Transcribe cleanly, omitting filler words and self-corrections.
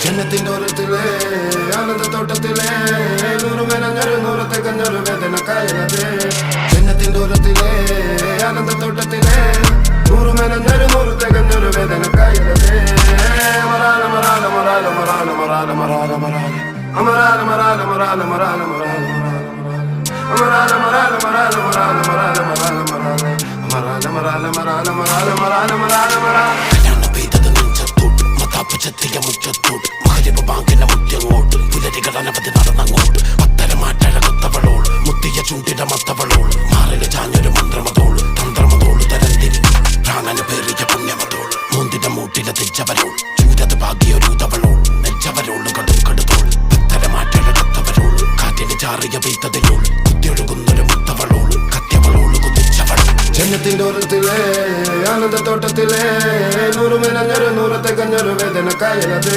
ജന്നത്തിന്റെ ഓരത്തിലെ ആനന്ദത്തോട്ടത്തിലെ നൂറുമേനഞ്ഞൊരു നൂറത്തെ കഞ്ഞൊരു വേദന കായലത് ജന്നത്തിന്റെ ഓരത്തിലെ ആനന്ദത്തോട്ടത്തിലെ നൂറുമേനഞ്ഞൊരു നൂറത്തെ കഞ്ഞൊരു വേദന കായലത് മറാല മറാല മറാല മറാല മറാല മറാല മറാല അമറാല മറാല മറാല മറാല മറാല അമറാല മറാല മറാല മറാല മറാല മറാല മറാല അമറാല മറാല മറാല മറാല മറാല മറാല മറാല കല്യാണം പെയ്തത് നെഞ്ചത്തോട്ട് മതാപ്പുചെത്തിയ മുറ്റത്തോട്ട് മഹരിബ് ബാങ്കിന്റെ മുറ്റങ്ങോട്ട് പുലരികൾ അനവധി നടന്നങ്ങോട്ട് പത്തരമാറ്റഴകത്തവളോള് മുത്തിയ ചൂണ്ടിട മത്തവളോള് മാറില് ചാഞ്ഞൊരു മന്ത്രമതോള് തന്ത്രമതോള് തരംതിരി പ്രാണന് പേറിയ പുണ്യമതോള് മൂന്നിട മൂട്ടില തിരിച്ചവരോൾ ചൂരത് ഭാഗ്യൊരൂതവളോൾ നെഞ്ചവരോള് കടും കടുതോൾ പത്തരമാറ്റഴകത്തവരോള് കാറ്റിന് ചാറിയ പെയ്തതിലോള് കുത്തിയൊഴുകുന്നൊരു മുത്തവളോള് കത്യവളോള് കുതിച്ചവളോൾ ജന്നത്തിന്റെ ഓരത്തിലെ ആനന്ദത്തോട്ടത്തിലെ നൂറുമേനഞ്ഞൊരു നൂറത്തെ കഞ്ഞൊരു വേദന കായലത്